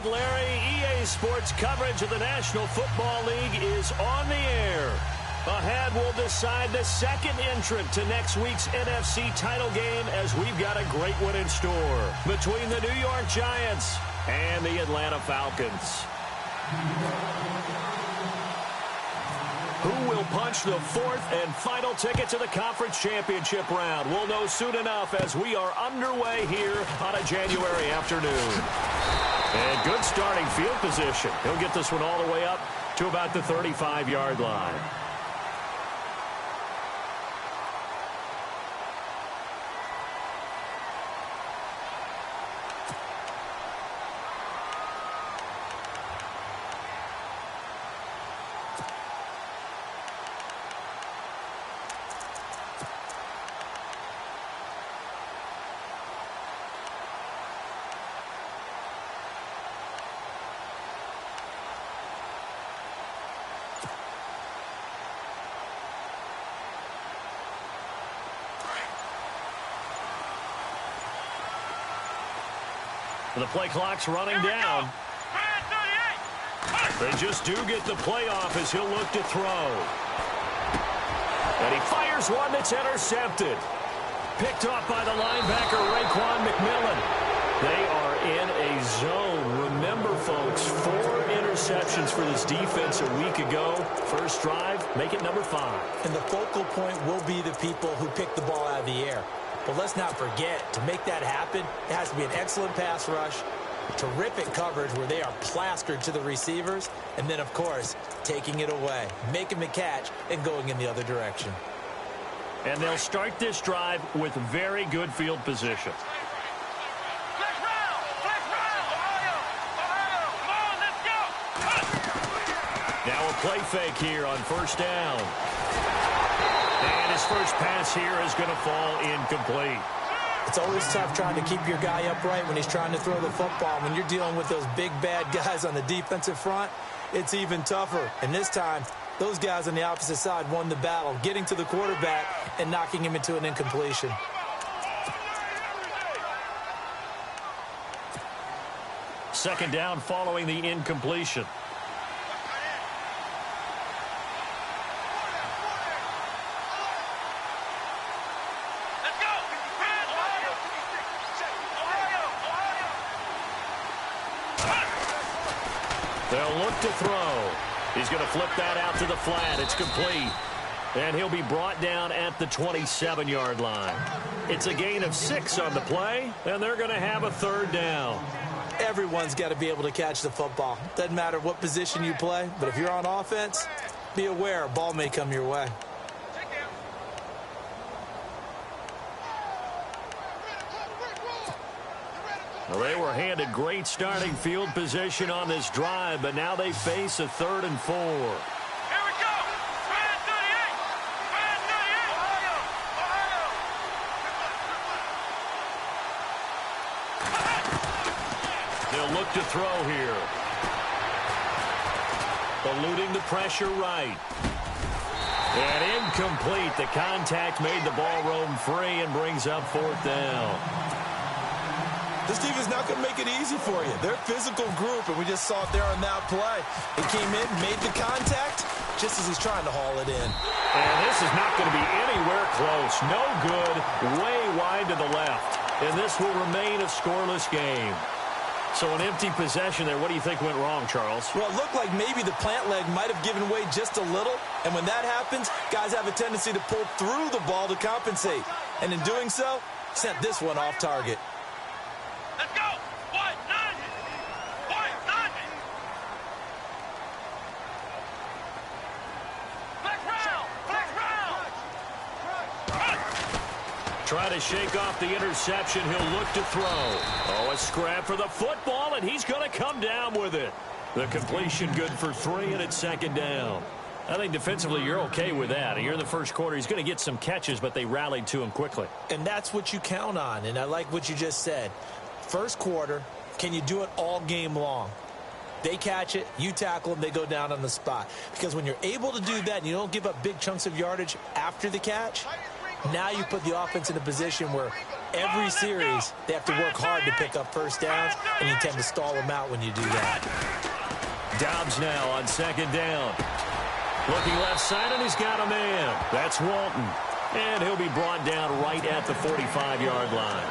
with Larry. EA Sports coverage of the National Football League is on the air. Ahead, we'll decide the second entrant to next week's NFC title game as we've got a great one in store between the New York Giants and the Atlanta Falcons. Who will punch the fourth and final ticket to the conference championship round? We'll know soon enough as we are underway here on a January afternoon. And good starting field position. He'll get this one all the way up to about the 35-yard line. The play clock's running down. They just do get the playoff as he'll look to throw. And he fires one that's intercepted. Picked off by the linebacker, Raekwon McMillan. They are in a zone. Remember, folks, 4 interceptions for this defense a week ago. First drive, make it number 5. And the focal point will be the people who pick the ball out of the air. But let's not forget, to make that happen, it has to be an excellent pass rush, terrific coverage where they are plastered to the receivers, and then, of course, taking it away, making the catch, and going in the other direction. And they'll start this drive with very good field position. Now a play fake here on first down. And his first pass here is going to fall incomplete. It's always tough trying to keep your guy upright when he's trying to throw the football. When you're dealing with those big, bad guys on the defensive front, it's even tougher. And this time, those guys on the opposite side won the battle, getting to the quarterback and knocking him into an incompletion. Second down following the incompletion. They'll look to throw. He's going to flip that out to the flat. It's complete. And he'll be brought down at the 27-yard line. It's a gain of 6 on the play, and they're going to have a third down. Everyone's got to be able to catch the football. Doesn't matter what position you play, but if you're on offense, be aware a ball may come your way. Well, they were handed great starting field position on this drive, but now they face a 3rd and 4. Here we go. Man 38. Man 38. They'll look to throw here. Eluding the pressure right. And incomplete. The contact made the ball roam free and brings up 4th down. This team is not going to make it easy for you. They're a physical group, and we just saw it there on that play. He came in, made the contact, just as he's trying to haul it in. And this is not going to be anywhere close. No good, way wide to the left. And this will remain a scoreless game. So an empty possession there. What do you think went wrong, Charles? Well, it looked like maybe the plant leg might have given way just a little. And when that happens, guys have a tendency to pull through the ball to compensate. And in doing so, sent this one off target. Let's go. 190. 190. Flex round. Flex round. Try to shake off the interception. He'll look to throw. Oh, a scrap for the football, and he's going to come down with it. The completion good for 3, and it's 2nd down. I think defensively you're okay with that. You're in the first quarter. He's going to get some catches, but they rallied to him quickly. And that's what you count on, and I like what you just said. First quarter, can you do it all game long? They catch it, you tackle them, they go down on the spot. Because when you're able to do that and you don't give up big chunks of yardage after the catch, now you put the offense in a position where every series, they have to work hard to pick up first downs, and you tend to stall them out when you do that. Dobbs now on second down. Looking left side, and he's got a man. That's Walton. And he'll be brought down right at the 45-yard line.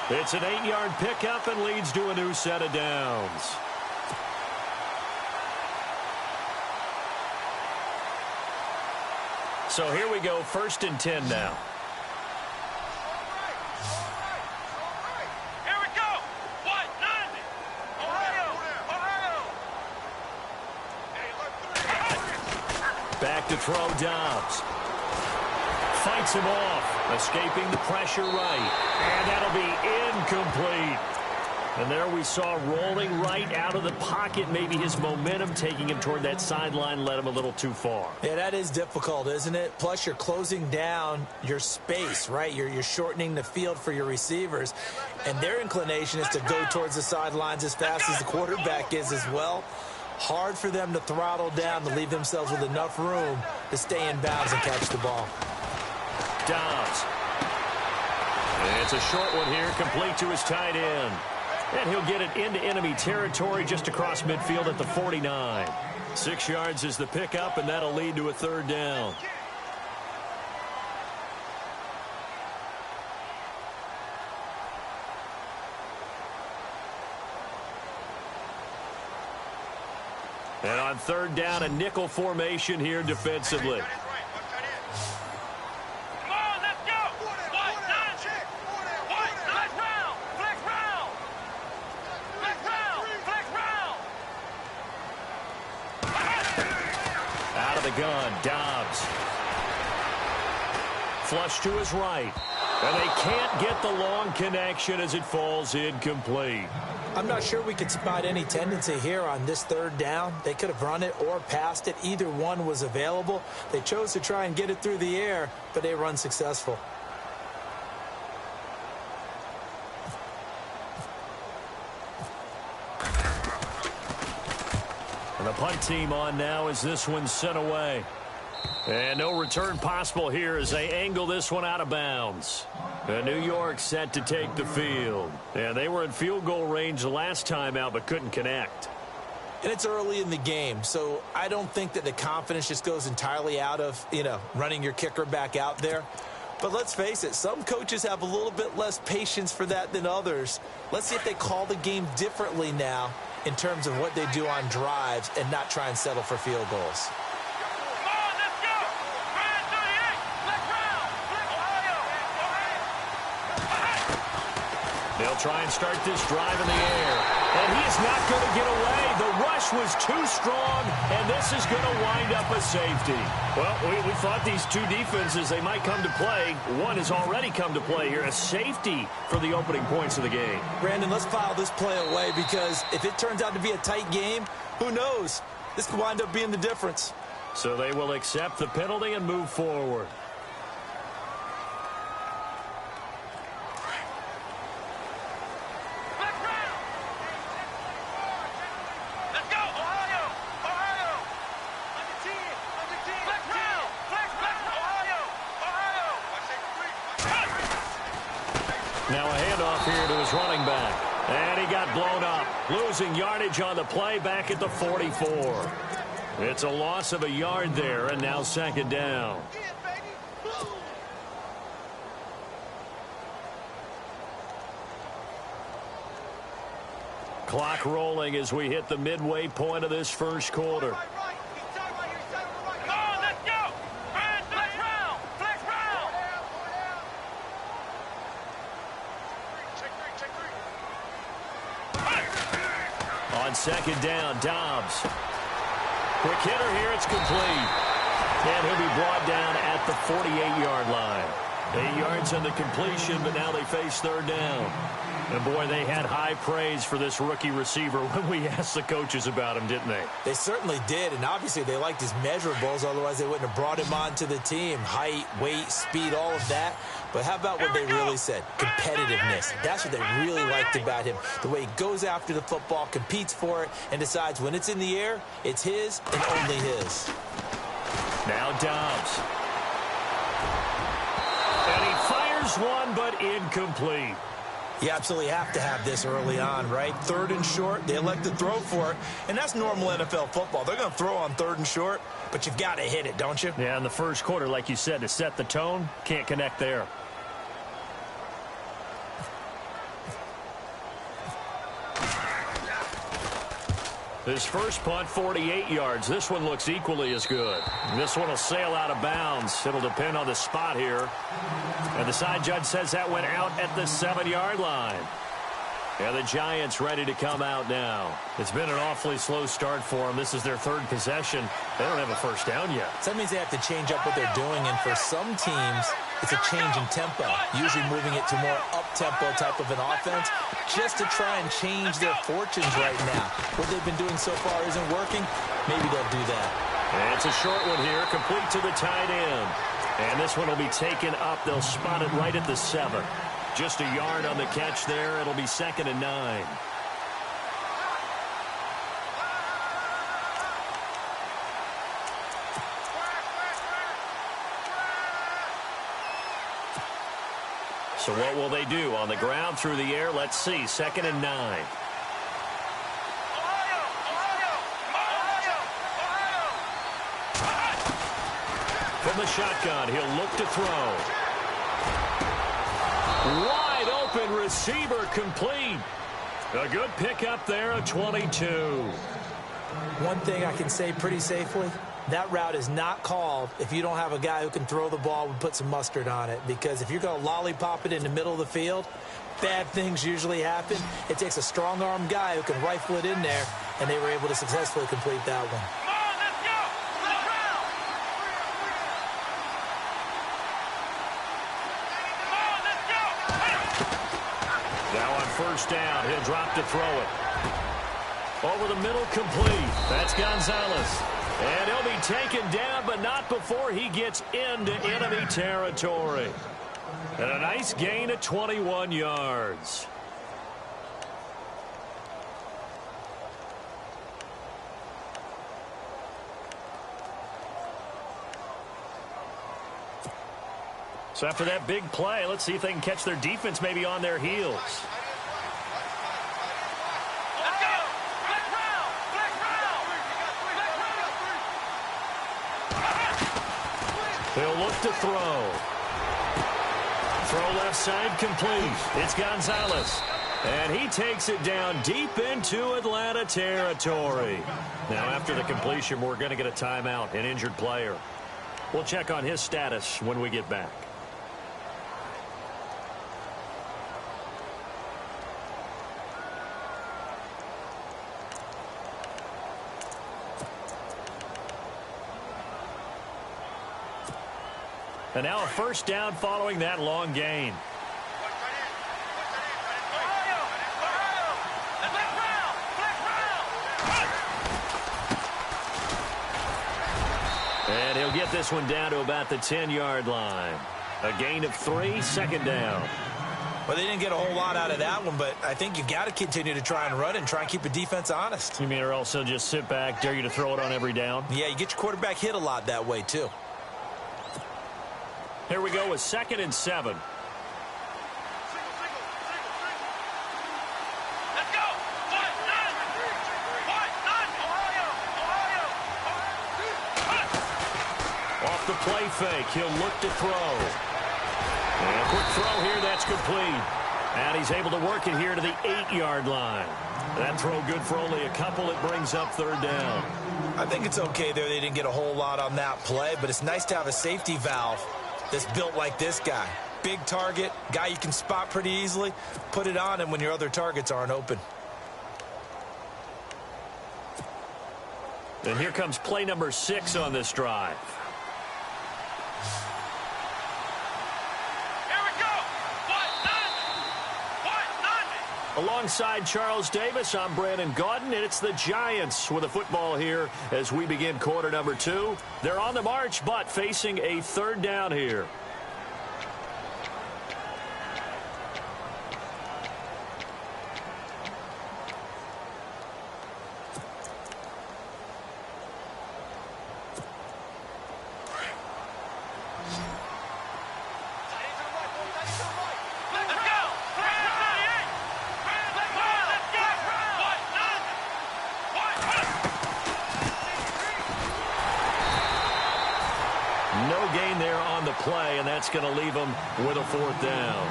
It's an 8-yard pickup and leads to a new set of downs. So here we go, 1st and 10 now. Here we go. What? 90. Ohio. Back to throw Dobbs. Fights him off, escaping the pressure right. And that'll be incomplete. And there we saw rolling right out of the pocket. Maybe his momentum taking him toward that sideline led him a little too far. Yeah, that is difficult, isn't it? Plus, you're closing down your space, right? You're shortening the field for your receivers. And their inclination is to go towards the sidelines as fast as the quarterback is as well. Hard for them to throttle down to leave themselves with enough room to stay in bounds and catch the ball. Dobbs. And it's a short one here, complete to his tight end. And he'll get it into enemy territory just across midfield at the 49. 6 yards is the pickup, and that'll lead to a 3rd down. And on 3rd down, a nickel formation here defensively. Gun, Dobbs. Flush to his right. And they can't get the long connection as it falls incomplete. I'm not sure we could spot any tendency here on this 3rd down. They could have run it or passed it. Either one was available. They chose to try and get it through the air, but they run successful. The punt team on now as this one's sent away. And no return possible here as they angle this one out of bounds. And New York set to take the field. And they were in field goal range the last time out but couldn't connect. And it's early in the game, so I don't think that the confidence just goes entirely out of, running your kicker back out there. But let's face it, some coaches have a little bit less patience for that than others. Let's see if they call the game differently now in terms of what they do on drives and not try and settle for field goals. Come on, let's go. 38. Let's round. Ohio. They'll try and start this drive in the air. And he is not going to get away. The rush was too strong, and this is going to wind up a safety. Well, we thought these two defenses, they might come to play. One has already come to play here, a safety for the opening points of the game. Brandon, let's file this play away because if it turns out to be a tight game, who knows? This could wind up being the difference. So they will accept the penalty and move forward. Now a handoff here to his running back. And he got blown up. Losing yardage on the play back at the 44. It's a loss of a yard there, and now 2nd down. Clock rolling as we hit the midway point of this 1st quarter. On 2nd down, Dobbs. Quick hitter here, it's complete. And he'll be brought down at the 48-yard line. 8 yards on the completion, but now they face 3rd down. And, boy, they had high praise for this rookie receiver when we asked the coaches about him, didn't they? They certainly did, and obviously they liked his measurables, otherwise they wouldn't have brought him onto the team. Height, weight, speed, all of that. But how about what they really said? Competitiveness. That's what they really liked about him. The way he goes after the football, competes for it, and decides when it's in the air, it's his and only his. Now Dobbs. And he fires Here's one, but incomplete. You absolutely have to have this early on, right? 3rd and short, they elect to throw for it, and that's normal NFL football. They're going to throw on 3rd and short, but you've got to hit it, don't you? Yeah, in the first quarter, like you said, to set the tone, can't connect there. His first punt, 48 yards. This one looks equally as good. This one will sail out of bounds. It'll depend on the spot here. And the side judge says that went out at the 7-yard line. And the Giants ready to come out now. It's been an awfully slow start for them. This is their 3rd possession. They don't have a first down yet. So that means they have to change up what they're doing, and for some teams, it's a change in tempo, usually moving it to more up-tempo type of an offense just to try and change their fortunes right now. What they've been doing so far isn't working. Maybe they'll do that. And it's a short one here, complete to the tight end. And this one will be taken up. They'll spot it right at the 7. Just a yard on the catch there. It'll be 2nd and 9. So what will they do? On the ground, through the air, let's see. 2nd and 9. From the shotgun, he'll look to throw. Wide open receiver, complete. A good pickup there, a 22. One thing I can say pretty safely, that route is not called if you don't have a guy who can throw the ball and put some mustard on it. Because if you're going to lollipop it in the middle of the field, bad things usually happen. It takes a strong-arm guy who can rifle it in there, and they were able to successfully complete that one. First down. He'll drop to throw it. Over the middle, complete. That's Gonzalez. And he'll be taken down, but not before he gets into enemy territory. And a nice gain of 21 yards. So after that big play, let's see if they can catch their defense maybe on their heels. He'll look to throw. Throw left side, complete. It's Gonzalez. And he takes it down deep into Atlanta territory. Now, after the completion, we're going to get a timeout, an injured player. We'll check on his status when we get back. And now a first down following that long gain. And he'll get this one down to about the 10-yard line. A gain of 3, 2nd down. Well, they didn't get a whole lot out of that one, but I think you've got to continue to try and run and try and keep the defense honest. You mean or also just sit back, dare you to throw it on every down? Yeah, you get your quarterback hit a lot that way, too. Here we go with 2nd and 7. Let's go! Off the play fake, he'll look to throw. And a quick throw here, that's complete. And he's able to work it here to the 8-yard line. That throw good for only a couple. It brings up 3rd down. I think it's okay there. They didn't get a whole lot on that play, but it's nice to have a safety valve that's built like this guy. Big target, guy you can spot pretty easily. Put it on him when your other targets aren't open. And here comes play number 6 on this drive. Here we go! Alongside Charles Davis, I'm Brandon Gaudin, and it's the Giants with a football here as we begin quarter number 2. They're on the march, but facing a 3rd down here. no gain there on the play, and that's going to leave them with a 4th down.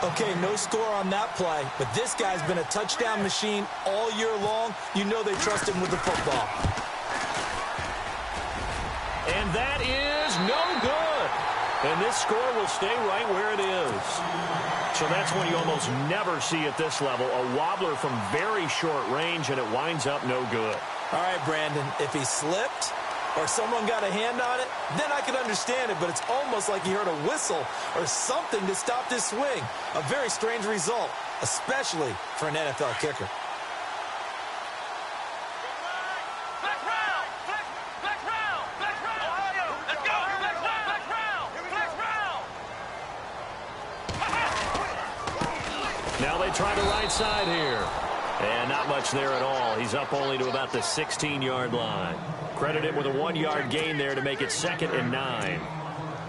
Okay, no score on that play, but this guy's been a touchdown machine all year long. You know they trust him with the football. And that is no good. And this score will stay right where it is. So that's when you almost never see at this level a wobbler from very short range, and it winds up no good. All right, Brandon, if he slipped or someone got a hand on it, then I could understand it, but it's almost like he heard a whistle or something to stop this swing. A very strange result, especially for an NFL kicker. Now they try the right side here. And not much there at all. He's up only to about the 16-yard line. Credit him with a 1-yard gain there to make it 2nd and 9.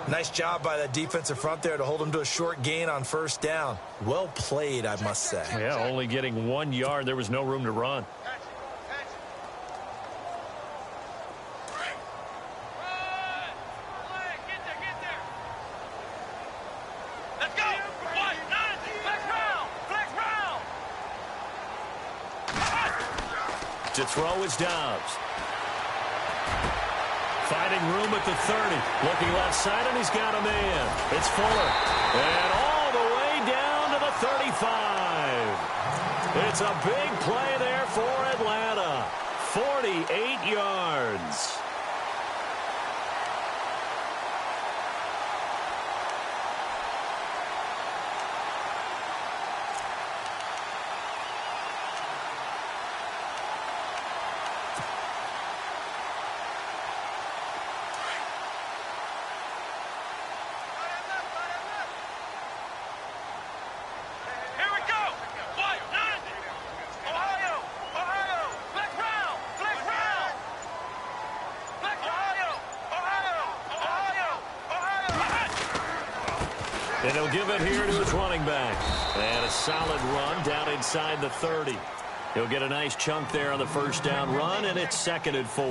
Nice job by that defensive front there to hold him to a short gain on 1st down. Well played, I must say. Yeah, only getting 1 yard. There was no room to run. To throw is Dobbs. Finding room at the 30. Looking left side, and he's got a man. It's Fuller. And all the way down to the 35. It's a big play there for Atlanta. 48 yards. And he'll give it here to his running back. And a solid run down inside the 30. He'll get a nice chunk there on the 1st down run, and it's 2nd and 4.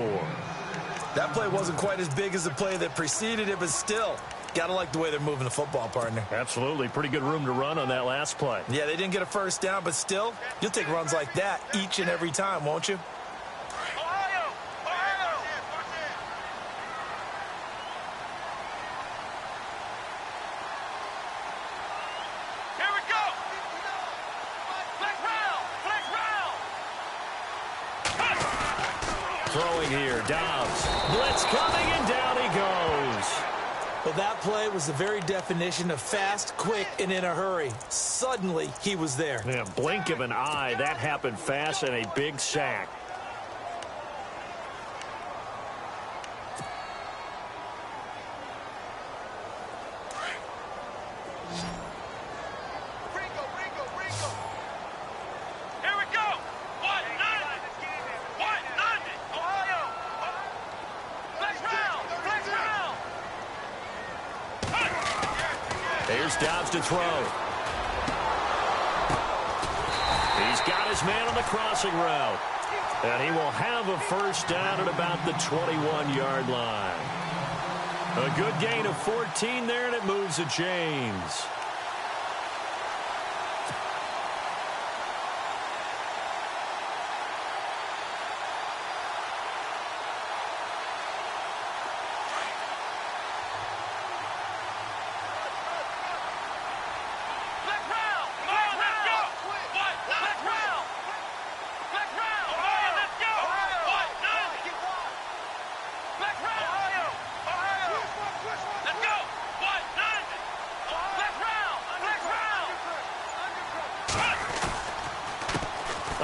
That play wasn't quite as big as the play that preceded it, but still, gotta like the way they're moving the football, partner. Absolutely. Pretty good room to run on that last play. Yeah, they didn't get a 1st down, but still, you'll take runs like that each and every time, won't you? Throwing here, Dobbs. Blitz coming, and down he goes. Well, that play was the very definition of fast, quick, and in a hurry. Suddenly, he was there. Yeah, blink of an eye. That happened fast, and a big sack. Here's Dobbs to throw. He's got his man on the crossing route. And he will have a 1st down at about the 21-yard line. A good gain of 14 there, and it moves the chains.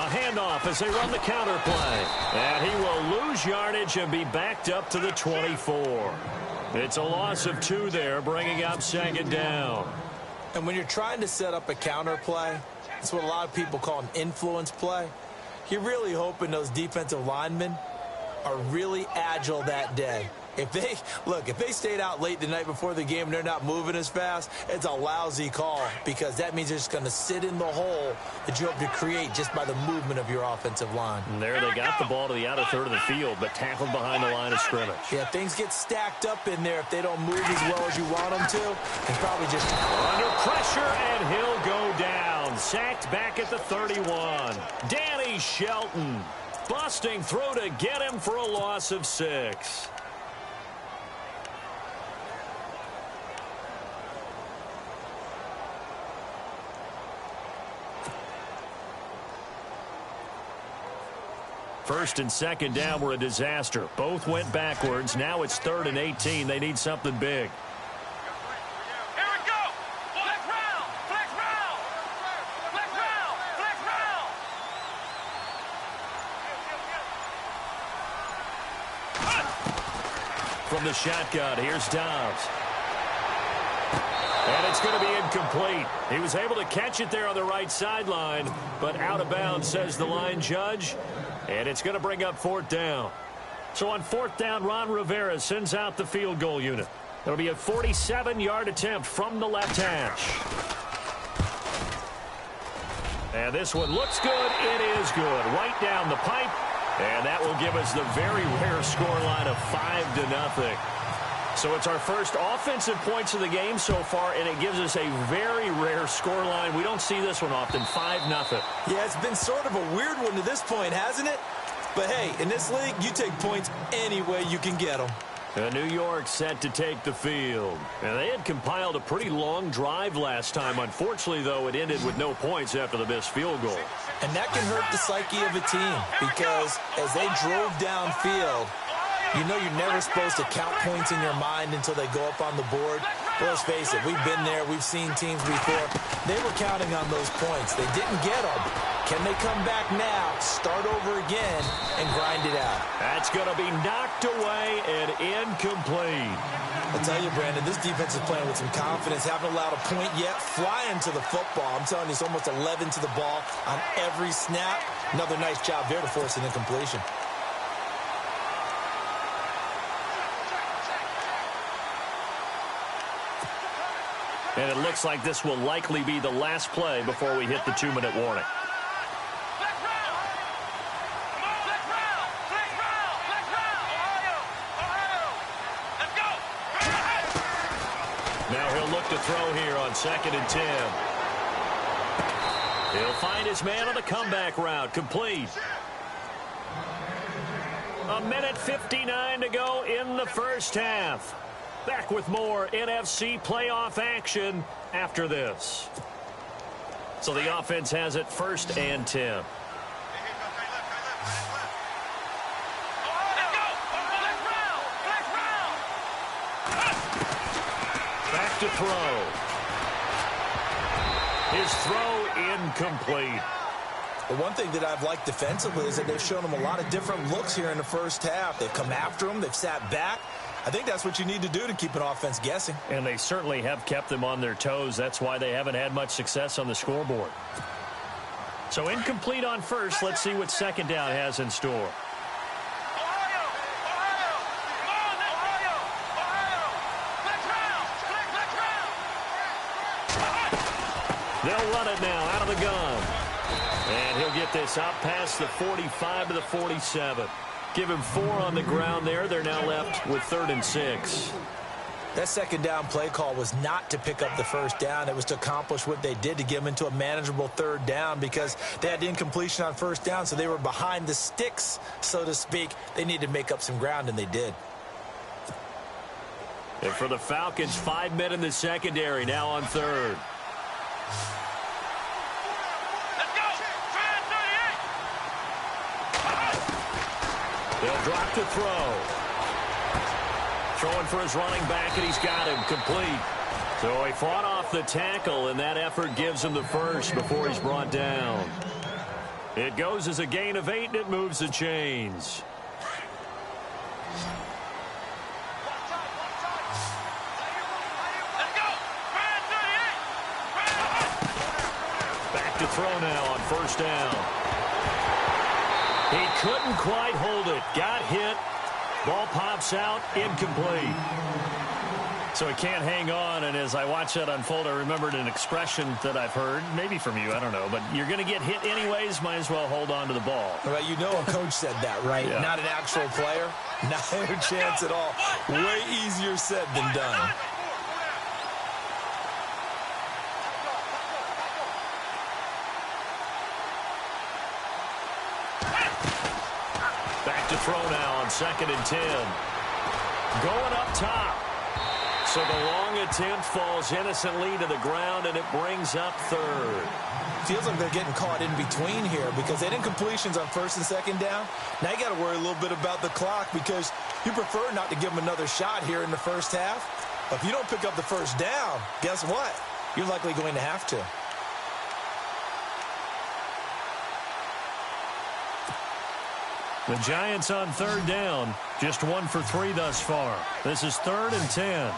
Handoff as they run the counter play. And he will lose yardage and be backed up to the 24. It's a loss of 2 there, bringing up 2nd down. And when you're trying to set up a counter play, it's what a lot of people call an influence play. You're really hoping those defensive linemen are really agile that day. If they stayed out late the night before the game and they're not moving as fast, it's a lousy call because that means they're just going to sit in the hole that you hope to create just by the movement of your offensive line. And there they got the ball to the outer third of the field, but tackled behind the line of scrimmage. Yeah, things get stacked up in there if they don't move as well as you want them to. And probably just under pressure, and he'll go down. Sacked back at the 31. Danny Shelton busting through to get him for a loss of 6. First and second down were a disaster. Both went backwards. Now it's 3rd and 18. They need something big. Here we go. Flex round. Flex round. Flex round. Flex round. From the shotgun, here's Dobbs. And it's going to be incomplete. He was able to catch it there on the right sideline, but out of bounds, says the line judge. And it's going to bring up 4th down. So on 4th down, Ron Rivera sends out the field goal unit. It'll be a 47-yard attempt from the left hash. And this one looks good. It is good. Right down the pipe. And that will give us the very rare scoreline of 5-0. So it's our first offensive points of the game so far, and it gives us a very rare scoreline. We don't see this one often, 5-0. Yeah, it's been sort of a weird one to this point, hasn't it? But hey, in this league, you take points any way you can get them. New York set to take the field. And they had compiled a pretty long drive last time. Unfortunately, though, it ended with no points after the missed field goal. And that can hurt the psyche of a team because as they drove downfield, you know you're never supposed to count points in your mind until they go up on the board. But let's face it, we've been there. We've seen teams before. They were counting on those points. They didn't get them. Can they come back now, start over again, and grind it out? That's going to be knocked away and incomplete. I'll tell you, Brandon, this defense is playing with some confidence. Haven't allowed a point yet. Flying to the football. I'm telling you, it's almost 11 to the ball on every snap. Another nice job there to force an incompletion. And it looks like this will likely be the last play before we hit the 2-minute warning. Now he'll look to throw here on 2nd and 10. He'll find his man on the comeback route. Complete. 1:59 to go in the first half. Back with more NFC playoff action after this. So the offense has it 1st and 10. Back to throw. His throw incomplete. The one thing that I've liked defensively is that they've shown them a lot of different looks here in the first half. They've come after them. They've sat back. I think that's what you need to do to keep an offense guessing. And they certainly have kept them on their toes. That's why they haven't had much success on the scoreboard. So incomplete on first. Let's see what 2nd down has in store. They'll run it now out of the gun. And he'll get this out past the 45 to the 47. Give him 4 on the ground there. They're now left with 3rd and 6. That 2nd down play call was not to pick up the 1st down. It was to accomplish what they did to get them into a manageable 3rd down because they had incompletion on 1st down, so they were behind the sticks, so to speak. They needed to make up some ground, and they did. And for the Falcons, 5 men in the secondary, now on 3rd. They'll drop to throw. Throwing for his running back, and he's got him complete. So he fought off the tackle, and that effort gives him the first before he's brought down. It goes as a gain of 8, and it moves the chains. Back to throw now on 1st down. He couldn't quite hold it. Got hit, Ball pops out, incomplete. So it can't hang on, and as I watch that unfold, I remembered an expression that I've heard, maybe from you, I don't know, but you're going to get hit anyways, might as well hold on to the ball. Well, you know a coach said that, right? Yeah. Not an actual player. Not a chance at all. Way easier said than done. Back to throw now on 2nd and 10. Going up top. So the long attempt falls innocently to the ground, and it brings up 3rd. Feels like they're getting caught in between here because they didn't completions on 1st and 2nd down. Now you got to worry a little bit about the clock because you prefer not to give them another shot here in the first half. But if you don't pick up the 1st down, guess what? You're likely going to have to. The Giants on 3rd down, just 1 for 3 thus far. This is 3rd and 10.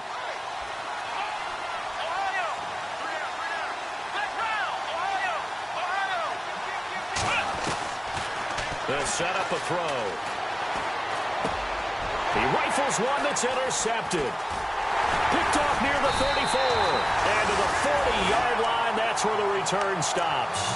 They'll set up a throw. He rifles one that's intercepted. Picked off near the 34. And to the 40-yard line, that's where the return stops.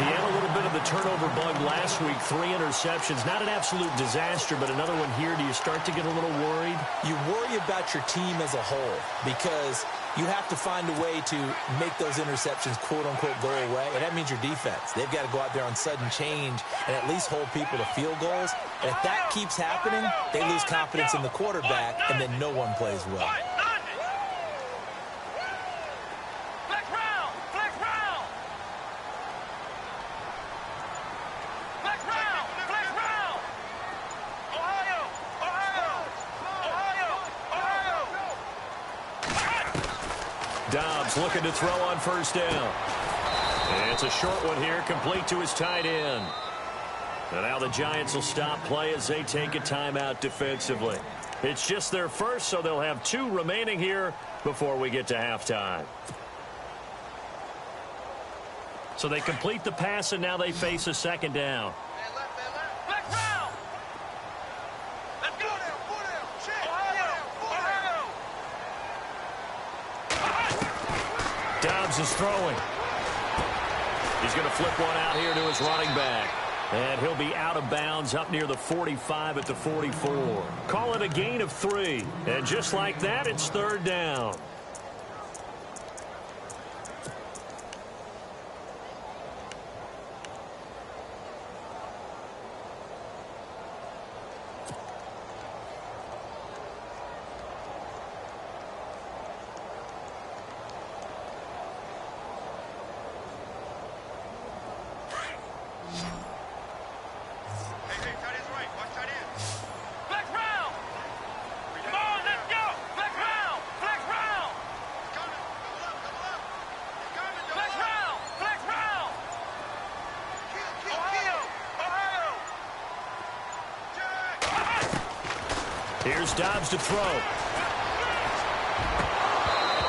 He had a little bit of the turnover bug last week, 3 interceptions. Not an absolute disaster, but another one here. Do you start to get a little worried? You worry about your team as a whole because you have to find a way to make those interceptions, quote-unquote, go away, and that means your defense. They've got to go out there on sudden change and at least hold people to field goals. And if that keeps happening, they lose confidence in the quarterback, and then no one plays well. Dobbs looking to throw on 1st down. It's a short one here, complete to his tight end. And now the Giants will stop play as they take a timeout defensively. It's just their first, so they'll have 2 remaining here before we get to halftime. So they complete the pass, and now they face a 2nd down. Dobbs is throwing. He's going to flip one out here to his running back. And he'll be out of bounds up near the 45 at the 44. Call it a gain of 3. And just like that, it's 3rd down. Here's Dobbs to throw.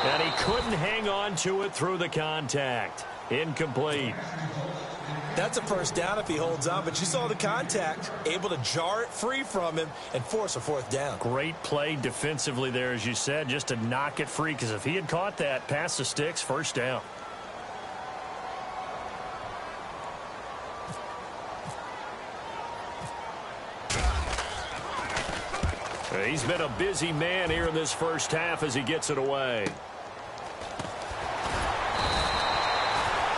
And he couldn't hang on to it through the contact. Incomplete. That's a 1st down if he holds on, but you saw the contact, able to jar it free from him and force a 4th down. Great play defensively there, as you said, just to knock it free, because if he had caught that, past the sticks, 1st down. He's been a busy man here in this first half as he gets it away.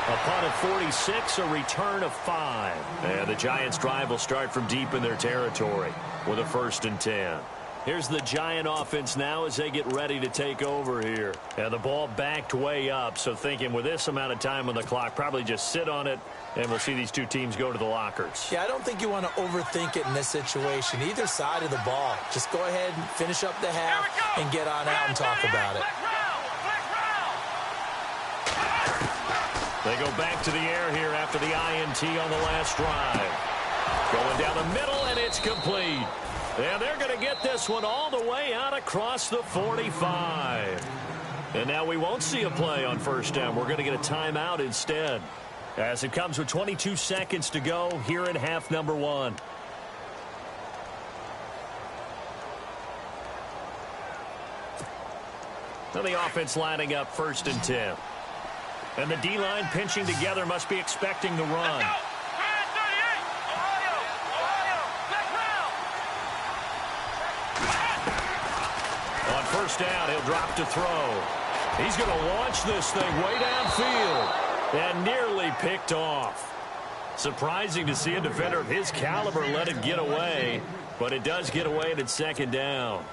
A punt of 46, a return of 5. And the Giants' drive will start from deep in their territory with a 1st and 10. Here's the Giant offense now as they get ready to take over here. And the ball backed way up, so thinking with this amount of time on the clock, probably just sit on it, and we'll see these 2 teams go to the lockers. Yeah, I don't think you want to overthink it in this situation. Either side of the ball. Just go ahead and finish up the half and get on out and talk about it. They go back to the air here after the INT on the last drive. Going down the middle, and it's complete. And they're going to get this one all the way out across the 45. And now we won't see a play on 1st down. We're going to get a timeout instead, as it comes with 22 seconds to go here in half number 1. And the offense lining up 1st and 10. And the D-line pinching together must be expecting the run. On 1st down, he'll drop to throw. He's going to launch this thing way downfield and nearly picked off. Surprising to see a defender of his caliber let it get away, but it does get away and it's 2nd down.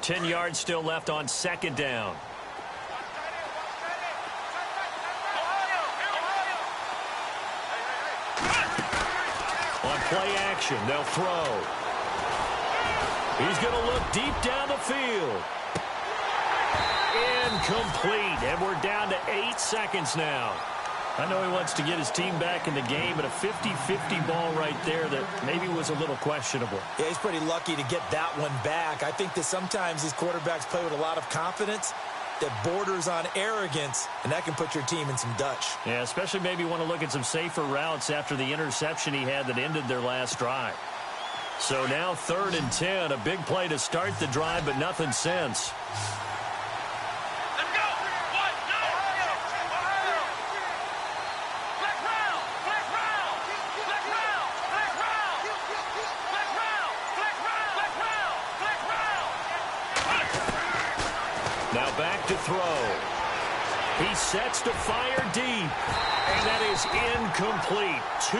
Ten yards still left on 2nd down. On play action, they'll throw. He's going to look deep down the field. Incomplete, and we're down to 8 seconds now. I know he wants to get his team back in the game, but a 50-50 ball right there that maybe was a little questionable. Yeah, he's pretty lucky to get that one back. I think that sometimes these quarterbacks play with a lot of confidence that borders on arrogance, and that can put your team in some Dutch. Yeah, especially maybe want to look at some safer routes after the interception he had that ended their last drive. So now 3rd and 10, a big play to start the drive, but nothing since. Now back to throw. He sets to fire deep. And that is incomplete. 2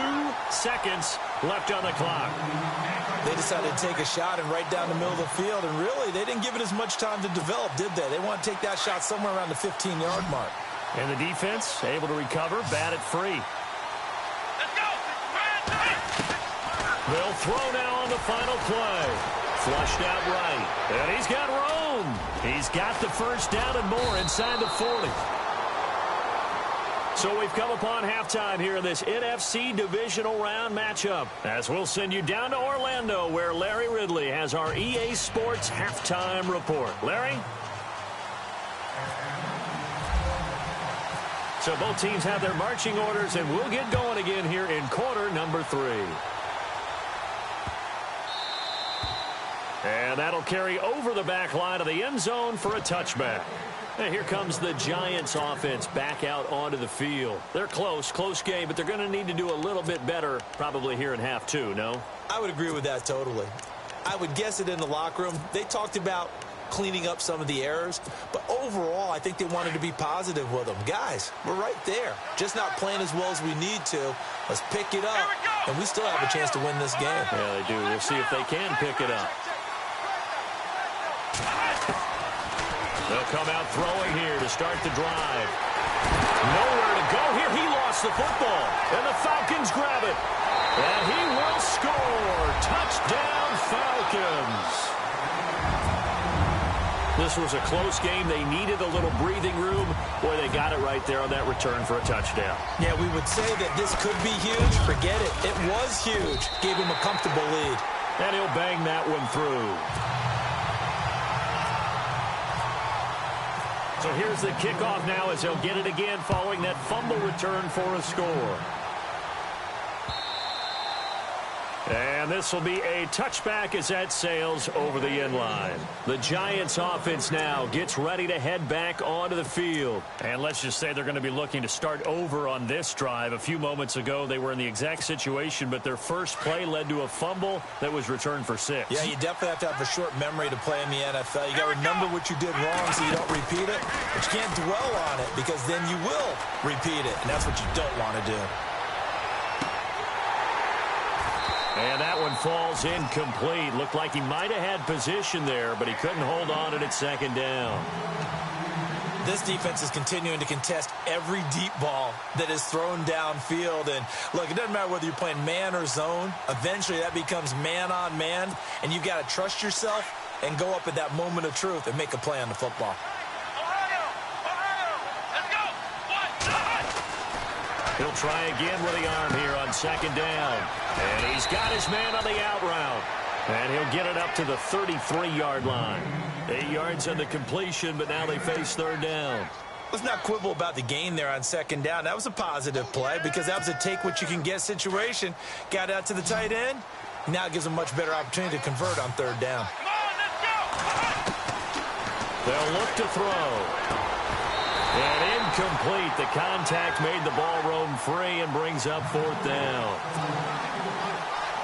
seconds left on the clock. They decided to take a shot and right down the middle of the field, and really, they didn't give it as much time to develop, did they? They want to take that shot somewhere around the 15-yard mark. And the defense able to recover, bat it free. Let's go! They'll throw now on the final play. Flushed out right. And he's got room. He's got the 1st down and more inside the 40. So we've come upon halftime here in this NFC divisional round matchup, as we'll send you down to Orlando, where Larry Ridley has our EA Sports halftime report. Larry? So both teams have their marching orders, and we'll get going again here in quarter number 3. And that'll carry over the back line of the end zone for a touchback. And here comes the Giants offense back out onto the field. They're close game, but they're going to need to do a little bit better probably here in half 2, no? I would agree with that totally. I would guess it in the locker room. They talked about cleaning up some of the errors, but overall, I think they wanted to be positive with them. Guys, we're right there. Just not playing as well as we need to. Let's pick it up, and we still have a chance to win this game. Yeah, they do. We'll see if they can pick it up. They'll come out throwing here to start the drive. Nowhere to go here. He lost the football, and the Falcons grab it. And he will score. Touchdown, Falcons. This was a close game. They needed a little breathing room. Boy, they got it right there on that return for a touchdown. Yeah, we would say that this could be huge. Forget it. It was huge. Gave him a comfortable lead. And he'll bang that one through. So here's the kickoff now as he'll get it again following that fumble return for a score. And this will be a touchback as that sails over the end line. The Giants offense now gets ready to head back onto the field. And let's just say they're going to be looking to start over on this drive. A few moments ago, they were in the exact situation, but their first play led to a fumble that was returned for 6. Yeah, you definitely have to have a short memory to play in the NFL. You got to remember what you did wrong so you don't repeat it. But you can't dwell on it because then you will repeat it, and that's what you don't want to do. And that one falls incomplete. Looked like he might have had position there, but he couldn't hold on it at 2nd down. This defense is continuing to contest every deep ball that is thrown downfield. And, look, it doesn't matter whether you're playing man or zone. Eventually, that becomes man-on-man, and you've got to trust yourself and go up at that moment of truth and make a play on the football. He'll try again with the arm here on 2nd down. And he's got his man on the out route. And he'll get it up to the 33-yard line. 8 yards on the completion, but now they face third down. Let's not quibble about the gain there on second down. That was a positive play because that was a take-what-you-can-get situation. Got out to the tight end. Now it gives them a much better opportunity to convert on third down. Come on, let's go. They'll look to throw. And incomplete. The contact made the ball roam free and brings up fourth down.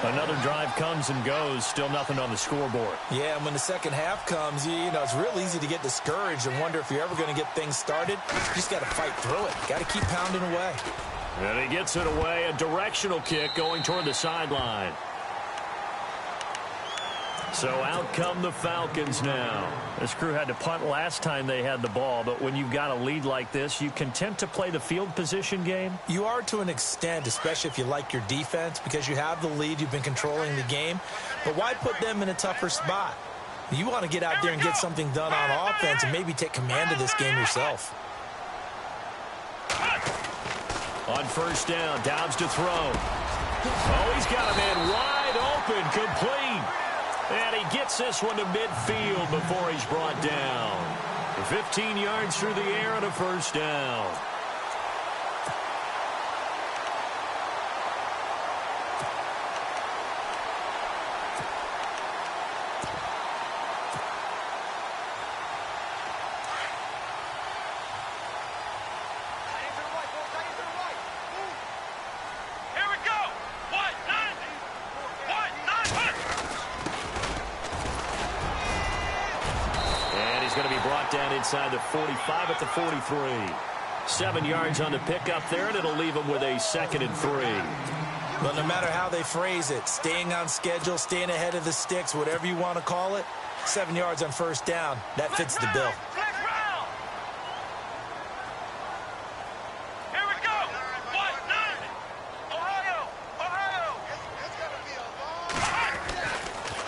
Another drive comes and goes. Still nothing on the scoreboard. Yeah, and when the second half comes, you know, it's real easy to get discouraged and wonder if you're ever going to get things started. You just got to fight through it. Got to keep pounding away. And he gets it away. A directional kick going toward the sideline. So out come the Falcons now. This crew had to punt last time they had the ball, but when you've got a lead like this, you content to play the field position game? You are to an extent, especially if you like your defense, because you have the lead, you've been controlling the game. But why put them in a tougher spot? You want to get out there and get something done on offense and maybe take command of this game yourself. On first down, Dobbs to throw. Oh, he's got a man wide open, complete. And he gets this one to midfield before he's brought down. 15 yards through the air and a first down. Down inside the 45 at the 43. 7 yards on the pickup there, and it'll leave them with a 2nd and 3. But no matter how they phrase it, staying on schedule, staying ahead of the sticks, whatever you want to call it, 7 yards on first down, that fits the bill. Here we go. What? Ohio.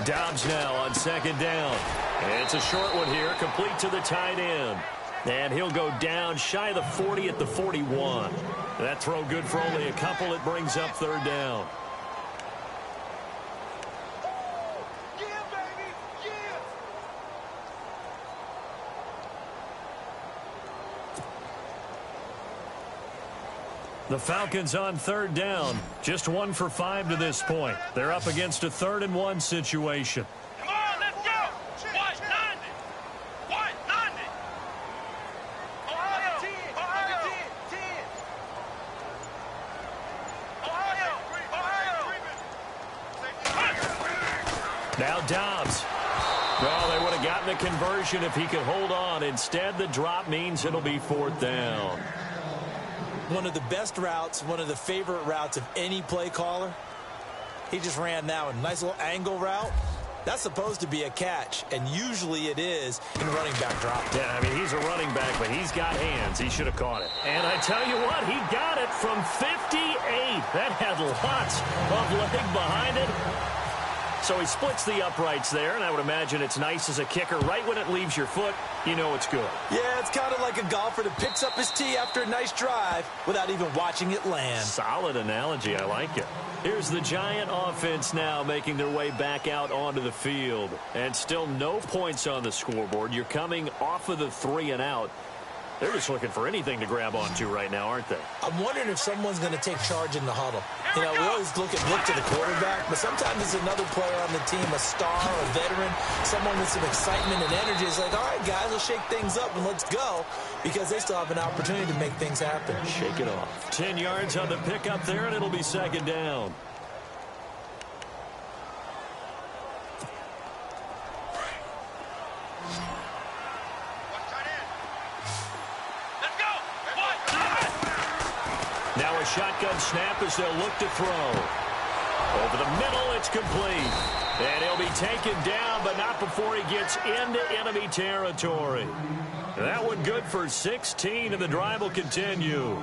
Dobbs now on second down. It's a short one here, complete to the tight end. And he'll go down shy of the 40 at the 41. That throw good for only a couple. It brings up third down. The Falcons on third down. Just 1 for 5 to this point. They're up against a 3rd and 1 situation. Now Dobbs. Well, they would have gotten a conversion if he could hold on. Instead, the drop means it'll be 4th down. One of the best routes, one of the favorite routes of any play caller. He just ran that one. Nice little angle route. That's supposed to be a catch, and usually it is in running back drop. Yeah, I mean, he's a running back, but he's got hands. He should have caught it. And I tell you what, he got it from 58. That had lots of leg behind it. So he splits the uprights there, and I would imagine it's nice as a kicker. Right when it leaves your foot, you know it's good. Yeah, it's kind of like a golfer that picks up his tee after a nice drive without even watching it land. Solid analogy. I like it. Here's the Giant offense now making their way back out onto the field. And still no points on the scoreboard. You're coming off of the 3 and out. They're just looking for anything to grab onto right now, aren't they? I'm wondering if someone's going to take charge in the huddle. You know, we always look to the quarterback, but sometimes it's another player on the team, a star, a veteran, someone with some excitement and energy. It's like, all right, guys, let's shake things up and let's go, because they still have an opportunity to make things happen. Shake it off. 10 yards on the pickup there, and it'll be 2nd down. Now a shotgun snap as they'll look to throw. Over the middle, it's complete. And he'll be taken down, but not before he gets into enemy territory. That one good for 16, and the drive will continue.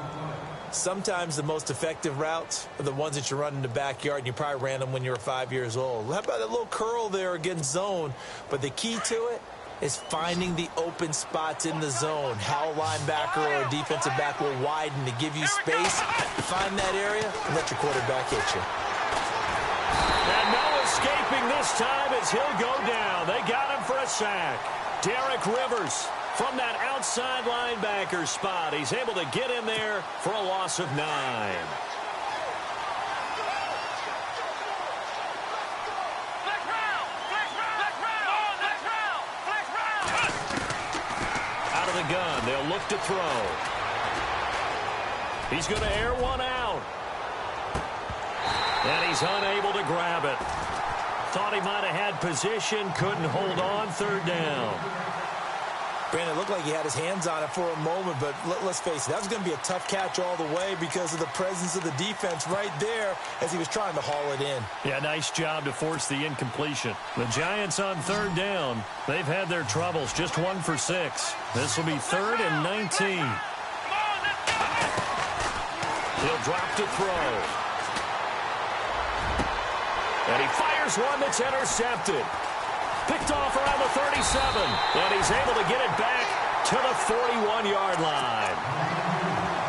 Sometimes the most effective routes are the ones that you run in the backyard, and you probably ran them when you were 5 years old. How about that little curl there against zone? But the key to it is finding the open spots in the zone. How a linebacker or a defensive back will widen to give you space. Find that area and let your quarterback hit you. And no escaping this time as he'll go down. They got him for a sack. Derek Rivers from that outside linebacker spot. He's able to get in there for a loss of 9. Out of the gun, they'll look to throw. He's going to air one out. And he's unable to grab it. Thought he might have had position, couldn't hold on. 3rd down. Brandon, it looked like he had his hands on it for a moment, but let's face it, that was going to be a tough catch all the way because of the presence of the defense right there as he was trying to haul it in. Yeah, nice job to force the incompletion. The Giants on 3rd down. They've had their troubles, just 1 for 6. This will be 3rd and 19. He'll drop to throw. And he fires one that's intercepted. Picked off around the 37. And he's able to get it back to the 41-yard line.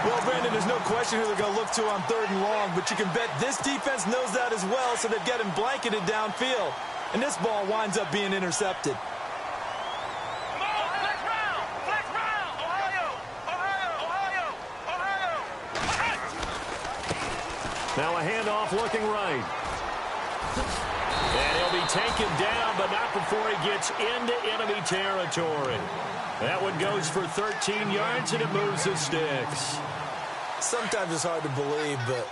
Well, Brandon, there's no question who they're going to look to on 3rd and long, but you can bet this defense knows that as well, so they've got him blanketed downfield. And this ball winds up being intercepted. Now a handoff looking right. And he'll be taken down, but not before he gets into enemy territory. That one goes for 13 yards, and it moves the sticks. Sometimes it's hard to believe, but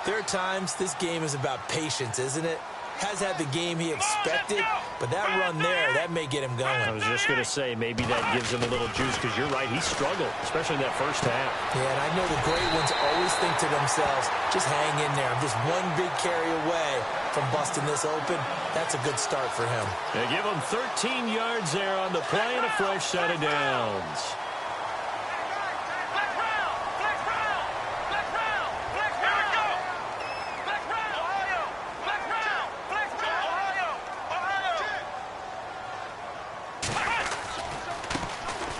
there are times this game is about patience, isn't it? Has had the game he expected, but that run there, that may get him going. I was just going to say, maybe that gives him a little juice, because you're right, he struggled, especially in that first half. Yeah, and I know the great ones always think to themselves, just hang in there. I'm just one big carry away from busting this open. That's a good start for him. They give him 13 yards there on the play and a fresh set of downs.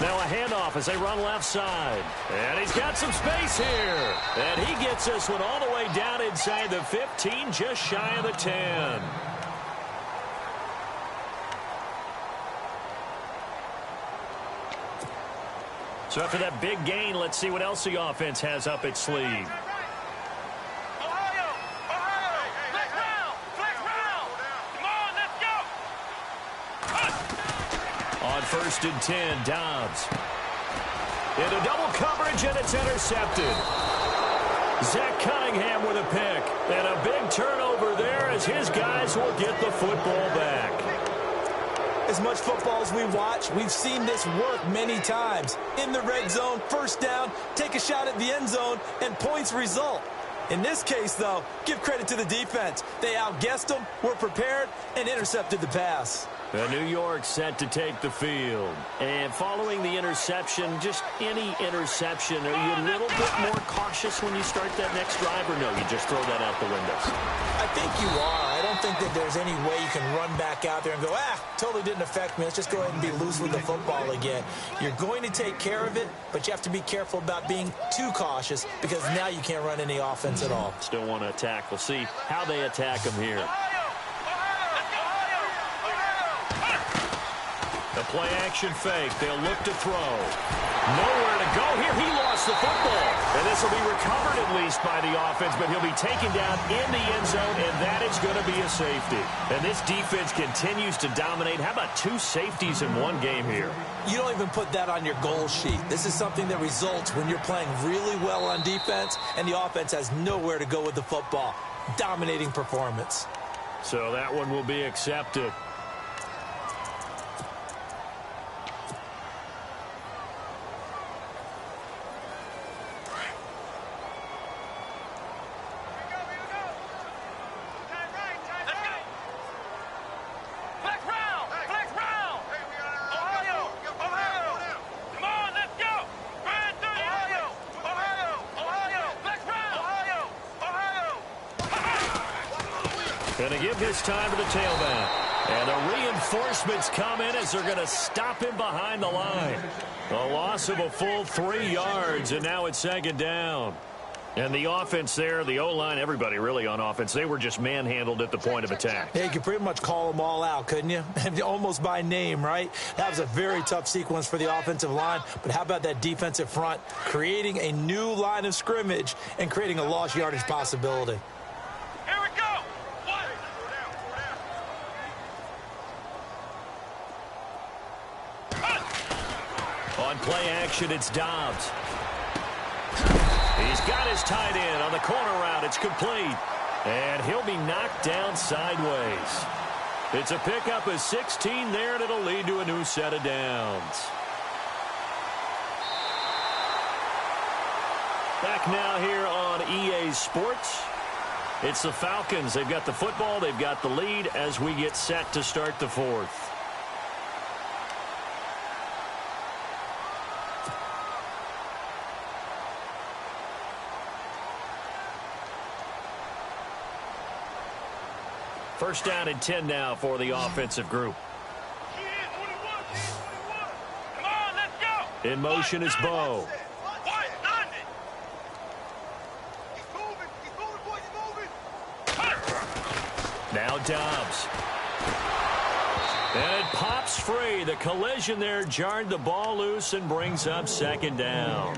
Now a handoff as they run left side. And he's got some space here. And he gets this one all the way down inside the 15, just shy of the 10. So after that big gain, let's see what else the offense has up its sleeve. On 1st and 10, Dobbs. Into double coverage, and it's intercepted. Zach Cunningham with a pick. And a big turnover there as his guys will get the football back. As much football as we watch, we've seen this work many times. In the red zone, 1st down, take a shot at the end zone, and points result. In this case, though, give credit to the defense. They outguessed them, were prepared, and intercepted the pass. New York set to take the field. And following the interception, just any interception, are you a little bit more cautious when you start that next drive, or no, you just throw that out the window? I think you are. I don't think that there's any way you can run back out there and go, totally didn't affect me. Let's just go ahead and be loose with the football again. You're going to take care of it, but you have to be careful about being too cautious because now you can't run any offense at all. Still want to attack. We'll see how they attack him here. The play-action fake. They'll look to throw. Nowhere to go here. He lost the football. And this will be recovered at least by the offense, but he'll be taken down in the end zone, and that is going to be a safety. And this defense continues to dominate. How about 2 safeties in one game here? You don't even put that on your goal sheet. This is something that results when you're playing really well on defense, and the offense has nowhere to go with the football. Dominating performance. So that one will be accepted. Going to give this time to the tailback. And the reinforcements come in as they're going to stop him behind the line. A loss of a full 3 yards, and now it's 2nd down. And the offense there, the O-line, everybody really on offense, they were just manhandled at the point of attack. Yeah, you could pretty much call them all out, couldn't you? Almost by name, right? That was a very tough sequence for the offensive line. But how about that defensive front creating a new line of scrimmage and creating a lost yardage possibility? Here we go. On play action, it's Dobbs. He's got his tight end on the corner route. It's complete. And he'll be knocked down sideways. It's a pickup of 16 there, and it'll lead to a new set of downs. Back now here on EA Sports. It's the Falcons. They've got the football. They've got the lead as we get set to start the fourth. First down and 10 now for the offensive group. Come on, let's go. In motion is Bo. Now Dobbs. And it pops free. The collision there jarred the ball loose and brings up second down.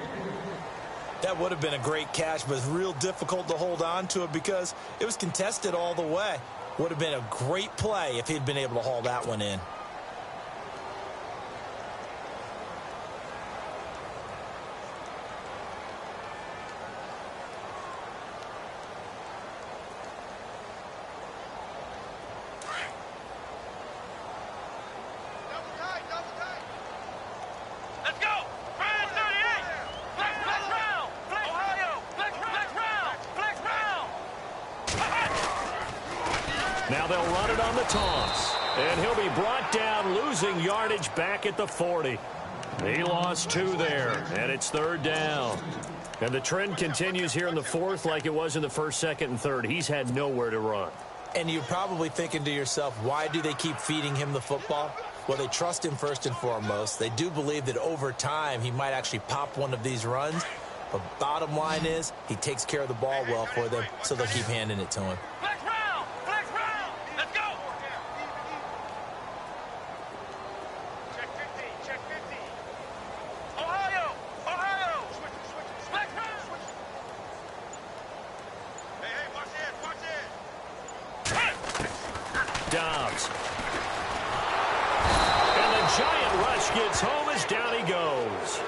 That would have been a great catch, but it's real difficult to hold on to it because it was contested all the way. Would have been a great play if he'd been able to haul that one in. Let's go. Brand 38. Flex round. Ohio. Flex round. Flex round. Now they'll run it on the toss. And he'll be brought down, losing yardage back at the 40. He lost 2 there, and it's third down. And the trend continues here in the fourth like it was in the first, second, and third. He's had nowhere to run. And you're probably thinking to yourself, why do they keep feeding him the football? Well, they trust him first and foremost. They do believe that over time he might actually pop one of these runs. But bottom line is he takes care of the ball well for them, so they'll keep handing it to him. Flex round. Flex round. Let's go. Check 50. Check 50. Ohio. Ohio. Flex round. Hey, watch it. Watch it. Dobbs. And the giant rush gets home as down he goes.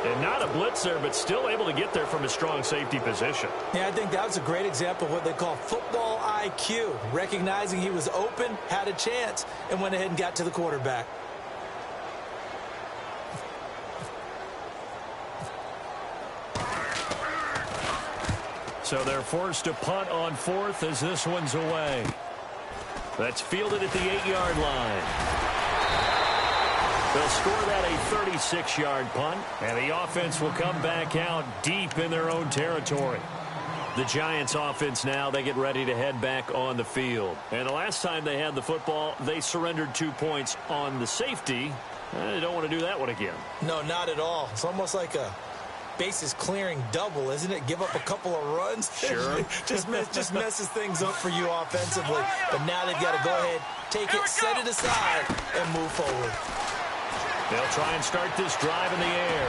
And not a blitzer, but still able to get there from a strong safety position. Yeah, I think that was a great example of what they call football IQ. Recognizing he was open, had a chance, and went ahead and got to the quarterback. So they're forced to punt on fourth as this one's away. That's fielded at the 8-yard line. They'll score that a 36-yard punt, and the offense will come back out deep in their own territory. The Giants offense now, they get ready to head back on the field. And the last time they had the football, they surrendered 2 points on the safety. They don't want to do that one again. No, not at all. It's almost like a bases clearing double, isn't it? Give up a couple of runs. Sure. just messes things up for you offensively. But now they've got to go ahead, take it, set it aside, and move forward. They'll try and start this drive in the air.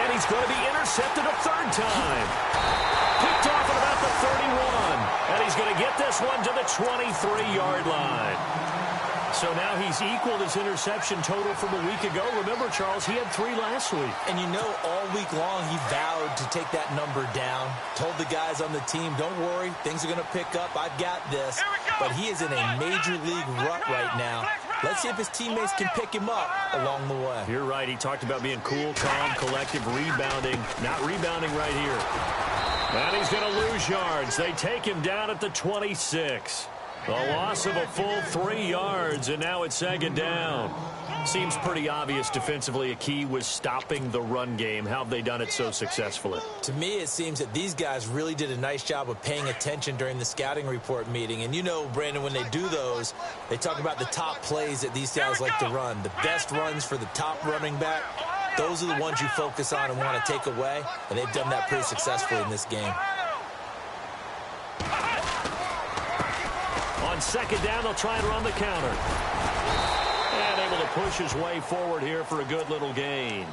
And he's going to be intercepted a third time. Picked off at about the 31. And he's going to get this one to the 23-yard line. So now he's equaled his interception total from a week ago. Remember, Charles, he had 3 last week. And you know, all week long he vowed to take that number down. Told the guys on the team, don't worry, things are going to pick up. I've got this. But he is in a major league rut right now. Let's see if his teammates can pick him up along the way. You're right. He talked about being cool, calm, collective, rebounding. Not rebounding right here. And he's going to lose yards. They take him down at the 26. A loss of a full 3 yards, and now it's second down. Seems pretty obvious defensively a key was stopping the run game. How have they done it so successfully? To me, it seems that these guys really did a nice job of paying attention during the scouting report meeting. And you know, Brandon, when they do those, they talk about the top plays that these guys like to run. The best runs for the top running back. those are the ones you focus on and want to take away, and they've done that pretty successfully in this game. On second down, they'll try and run the counter. And able to push his way forward here for a good little gain.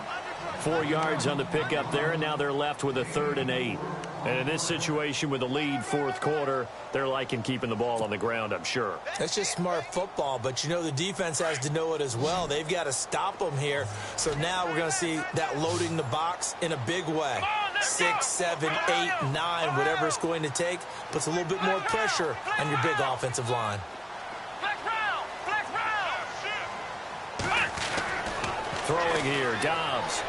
4 yards on the pickup there, and now they're left with a 3rd and 8. And in this situation with the lead fourth quarter, they're liking keeping the ball on the ground, I'm sure. That's just smart football, but you know the defense has to know it as well. They've got to stop them here. So now we're going to see that loading the box in a big way. 6, 7, 8, 9, whatever it's going to take, puts a little bit more pressure on your big offensive line. Throwing here, Dobbs.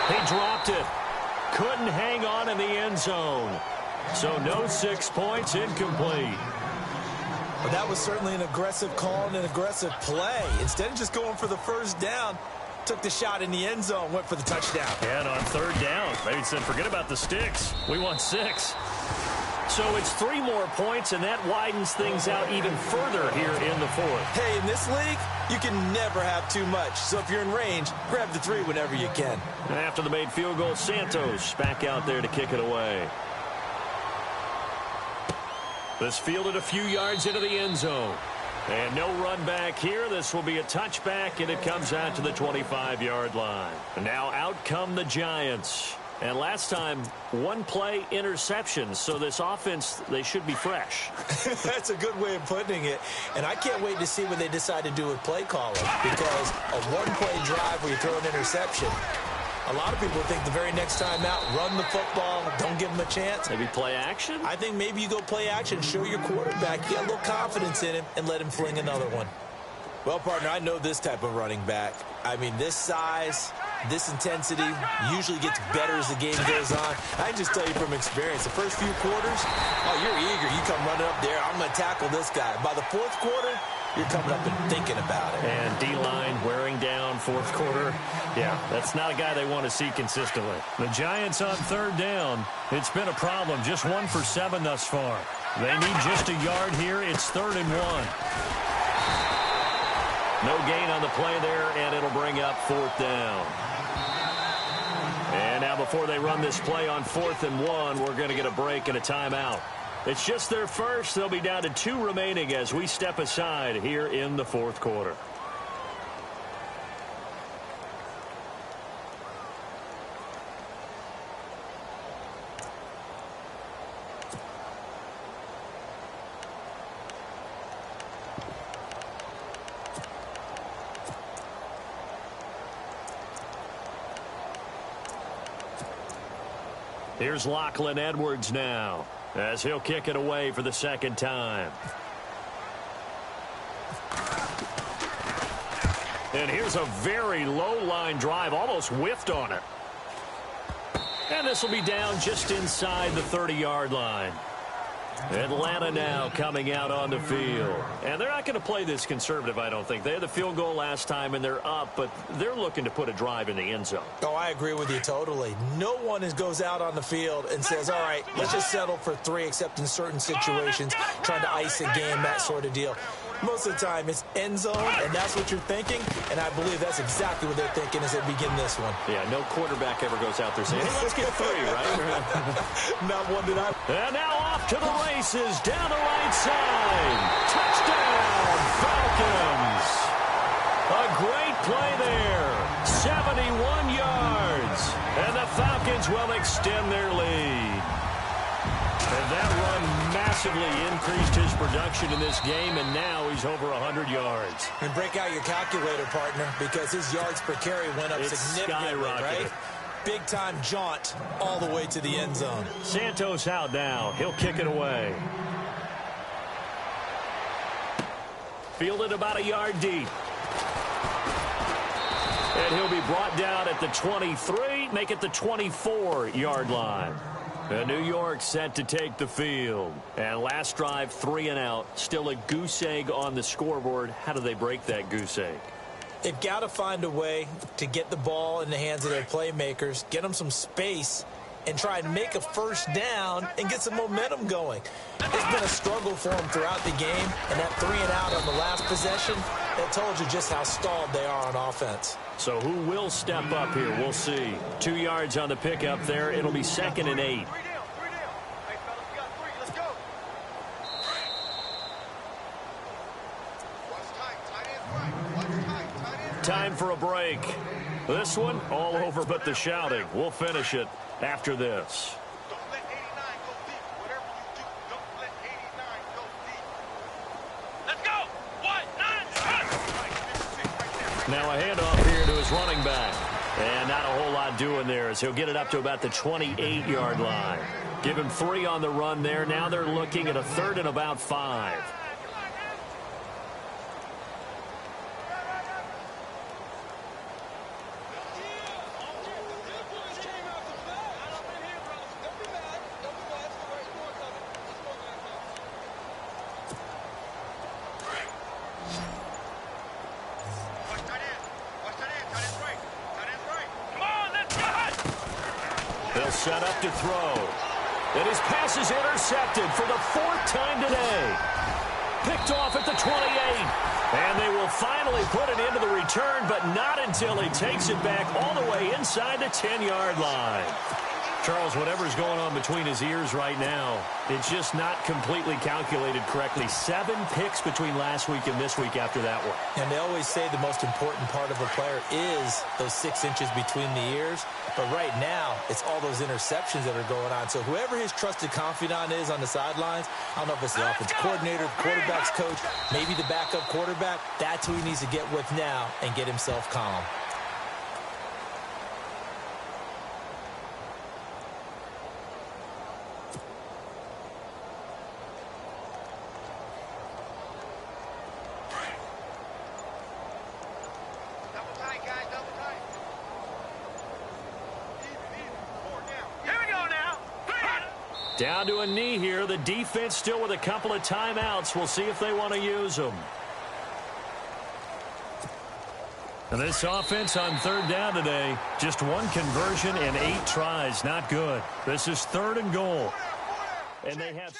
He dropped it. Couldn't hang on in the end zone. So no 6 points, incomplete. Well, that was certainly an aggressive call and an aggressive play. Instead of just going for the first down, took the shot in the end zone, went for the touchdown. And on 3rd down, they said, forget about the sticks. We want 6. So it's 3 more points, and that widens things out even further here in the fourth. Hey, in this league, you can never have too much. So if you're in range, grab the 3 whenever you can. And after the made field goal, Santos back out there to kick it away. This fielded a few yards into the end zone. And no run back here. This will be a touchback, and it comes out to the 25-yard line. And now out come the Giants. And last time, 1 play interception. So this offense, they should be fresh. That's a good way of putting it. And I can't wait to see what they decide to do with play calling. Because a 1-play drive where you throw an interception, a lot of people think the very next time out, run the football, don't give them a chance. Maybe play action? I think maybe you go play action, show your quarterback, you got a little confidence in him, and let him fling another one. Well, partner, I know this type of running back. I mean, this size, this intensity usually gets better as the game goes on. I can just tell you from experience, the first few quarters, oh, you're eager. You come running up there, I'm going to tackle this guy. By the fourth quarter, you're coming up and thinking about it. And D-line wearing down fourth quarter. Yeah, that's not a guy they want to see consistently. The Giants on 3rd down. It's been a problem. Just 1 for 7 thus far. They need just a yard here. It's 3rd and 1. No gain on the play there, and it'll bring up 4th down. And now before they run this play on 4th and 1, we're going to get a break and a timeout. It's just their first. They'll be down to 2 remaining as we step aside here in the fourth quarter. Here's Lachlan Edwards now, as he'll kick it away for the 2nd time. And here's a very low line drive, almost whiffed on it. And this will be down just inside the 30-yard line. Atlanta now coming out on the field. And they're not going to play this conservative, I don't think. They had the field goal last time, and they're up, but they're looking to put a drive in the end zone. Oh, I agree with you totally. No one goes out on the field and says, all right, let's just settle for 3, except in certain situations, trying to ice a game, that sort of deal. Most of the time, it's end zone, and that's what you're thinking, and I believe that's exactly what they're thinking as they begin this one. Yeah, no quarterback ever goes out there saying, hey, let's get 3, right? Not one that I... And now off to the races, down the right side. Touchdown, Falcons. A great play there. 71 yards. And the Falcons will extend their lead. And that run massively increased his production in this game, and now he's over 100 yards. And break out your calculator, partner, because his yards per carry went up significantly, right? Big-time jaunt all the way to the end zone. Santos out now. He'll kick it away. Fielded about a yard deep. And he'll be brought down at the 23, make it the 24-yard line. New York set to take the field. And last drive, 3 and out. Still a goose egg on the scoreboard. How do they break that goose egg? They've got to find a way to get the ball in the hands of their playmakers, get them some space, and try and make a first down and get some momentum going. It's been a struggle for them throughout the game, and that 3 and out on the last possession, That told you just how stalled they are on offense. So who will step up here? We'll see. 2 yards on the pickup there. It'll be 2nd and 8. 3 down. Hey, fellas, we got 3. Let's go. Time for a break. This one, all over but the shouting. We'll finish it after this. Don't let 89 go deep. Whatever you do, don't let 89 go deep. Let's go. 1, 9, Now a handoff here to his running back. And not a whole lot doing there as he'll get it up to about the 28-yard line. Give him 3 on the run there. Now they're looking at a 3rd and about 5. They'll set up to throw. And his pass is intercepted for the 4th time today. Picked off at the 28. And they will finally put it into the return, but not until he takes it back all the way inside the 10-yard line. Charles, whatever's going on between his ears right now, it's just not completely calculated correctly. 7 picks between last week and this week after that one. And they always say the most important part of a player is those 6 inches between the ears. But right now, it's all those interceptions that are going on. So whoever his trusted confidant is on the sidelines, I don't know if it's the offensive coordinator, the quarterback's coach, maybe the backup quarterback, that's who he needs to get with now and get himself calm. Down to a knee here. The defense still with a couple of timeouts. We'll see if they want to use them. And this offense on 3rd down today, just 1 conversion and 8 tries. Not good. This is 3rd and goal. And they have...